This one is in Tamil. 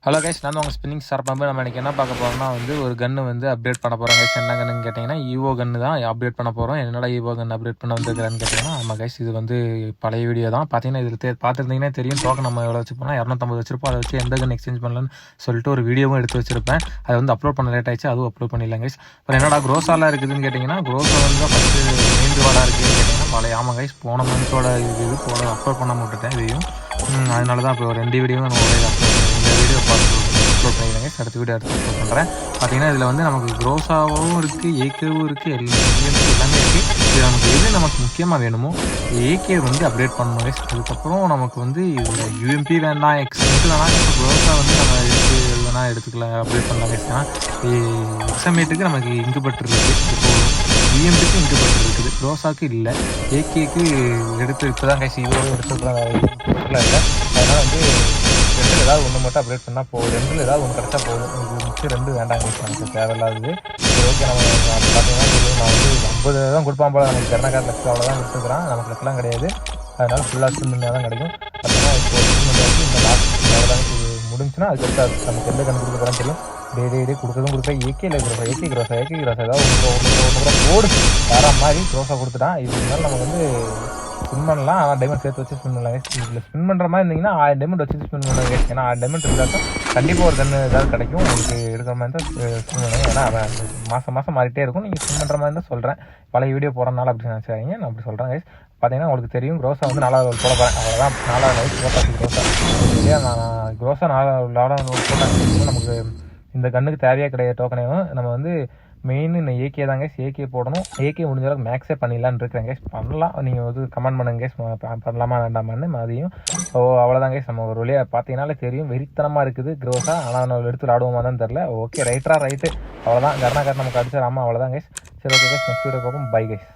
ஹலோ கைஸ், நான் உங்கள் ஸ்பின்னிங் ஸ்டார் பம்பு. நம்ம இன்றைக்கி என்ன பார்க்க போகிறோம்னா ஒரு கன்று அப்டேட் பண்ண போகிறோம் கைஸ். என்ன கன்னுன்னு கேட்டிங்கன்னா ஈவோ கன்று தான் அப்டேட் பண்ண போகிறோம். என்னோட ஈவோ கன்று அப்டேட் பண்ண வந்துருக்கான்னு கேட்டிங்கன்னா ஆமாம் கைஸ், இது பழைய வீடியோ தான். பார்த்தீங்கன்னா இதில் பார்த்துருந்தீங்கன்னா தெரியும். டோக்கன் நம்ம எவ்வளோ வச்சுப்போம், 250 வச்சிருப்போம். அதை வச்சு எந்த கன் எக்ஸ்சேஞ்ச் பண்ணலான்னு சொல்லிட்டு ஒரு வீடியோவும் எடுத்து வச்சிருப்பேன். அதை அப்லோட் பண்ண லேட் ஆயிடுச்சு, அதுவும் அப்லோட் பண்ணிடலாம் கைஸ். அப்புறம் என்னடா க்ரோஸாலாம் இருக்குதுன்னு கேட்டிங்கன்னா, க்ரோஸா ஃபஸ்ட்டு மெயின் ரிவார்டாக இருக்குதுன்னு கேட்டிங்கன்னா பழைய ஆமாம் கைஸ், போன மந்தோட போட அப்லோட் பண்ண விட்டுட்டேன் இதையும். அதனால தான் இப்போ 2 வீடியோவும் நம்ம இந்த வீடியோ பார்த்து அப்லோட் பண்ணிடுங்க. அடுத்த வீடியோ அடுத்து அப்லோட் பண்ணுறேன். பார்த்தீங்கன்னா இதில் நமக்கு க்ரோஸாவும் இருக்குது, ஏகேவும் இருக்குது, எல்லாமே இருக்குது. இது நமக்கு முக்கியமாக வேணுமோ ஏகே அப்டேட் பண்ணணும். அதுக்கப்புறம் நமக்கு இதில் யூஎம்பி வேண்டாம், எக்ஸமேட்டு வேணாம். இப்போ க்ரோஸா நம்ம வேணால் எடுத்துக்கலாம், அப்டேட் பண்ணலாம். எக்ஸமேட்டுக்கு நமக்கு இங்குபெட்டர் இருக்குது, யூஎம்பிக்கு இங்குபெட்டர் இருக்குது, க்ரோஸாவுக்கு இல்லை. ஏகேக்கு எடுத்து இப்போ தான் கைஸ் இவ்வளோ எடுத்துக்கலாம், இல்லை. அதனால் ரெண்டில் ஏதாவது ஒன்று மட்டும் அப்டேட் பண்ணால் போதும். ரெண்டில் ஏதாவது ஒன்று கிடச்சா போதும். இது மிச்சம் 2 வேண்டாம் கைஸ், நமக்கு தேவையில்லாது. சரி ஓகே, நம்ம பார்த்தீங்கன்னா நான் 50 தான் கொடுப்பான் போல. நமக்கு கர்நாடகா லட்சம் அவ்வளோதான் கொடுத்துக்கிறான், நமக்கு லட்சம்லாம் கிடையாது. அதனால் ஃபுல்லாக ஸ்பின் பண்ணால் தான் கிடைக்கும். பார்த்தீங்கன்னா இப்போ ஸ்பின் பண்ணி இந்த லாஸ்ட் அவ்வளோதான். இது முடிஞ்சுன்னா அதுக்கடுத்து நமக்கு எந்த கணக்கு கொடுக்க போகிறான்னு தெரியும். டே கொடுக்க ஏகே இல்லை க்ரோஸா, ஏகே க்ரோஸா ஏதாவது ஒன்று கூட போடு வேற மாதிரி க்ரோஸாக கொடுத்துட்டான். இதனால நமக்கு ஸ்பின் பண்ணலாம். ஆனால் டைமண்ட் சேர்த்து வச்சு ஸ்பின் பண்ணலாம். இதில் ஸ்பின் பண்ணுற மாதிரி இருந்தீங்கன்னா 1000 டைமண்ட் வச்சு ஸ்பின் பண்ணுவாங்க. ஏன்னா 1000 டைமண்ட் இருந்தால் தான் கண்டிப்பாக ஒரு கன்று ஏதாவது கிடைக்கும். உங்களுக்கு எடுக்கிற மாதிரி தான் ஸ்பின் பண்ணுவாங்க. ஏன்னா மாதம் மாறிட்டே இருக்கும். நீங்கள் ஸ்பின் பண்ணுற மாதிரி தான் சொல்கிறேன். பழைய வீடியோ போகிறனால அப்படி நினச்சாங்க, நான் அப்படி சொல்கிறேன் கைஸ். பார்த்தீங்கன்னா உங்களுக்கு தெரியும், க்ரோஸா 4வது போட போகிறேன். அவ்வளோதான், 4வது லைஃப் போட்டாச்சு க்ரோஸா. இல்லையா, நான் க்ரோஸா 4வது போட்டாச்சு. நமக்கு இந்த கண்ணுக்கு தேவையாக கிடையாது டோக்கனையும். நம்ம மெயின் ஏகே தான் கைஸ், ஏகே போடணும். ஏகே முடிஞ்ச அளவுக்கு மேக்ஸே பண்ணிடலான்னு இருக்கிறேன் கைஸ். பண்ணலாம், நீங்கள் கமெண்ட் பண்ணுங்க கைஸ், பண்ணலாமா வேண்டாமான்னு. அதையும் அவ்வளோதான் கைஸ். நம்ம ஒரு வழியாக பார்த்தீங்கன்னாலே தெரியும், வெறித்தனமாக இருக்குது க்ரோஸா. ஆனால் நம்ம எடுத்து விளாடுவோமா தான் தெரில. Okay, right. அவ்வளோதான், கர்நாடகா நமக்கு அடிச்சிடாமல். அவ்வளோதான் கைஸ். சரி ஓகே கைஸ், நெக்ஸ்ட் வீடியோ பார்ப்போம். Bye guys.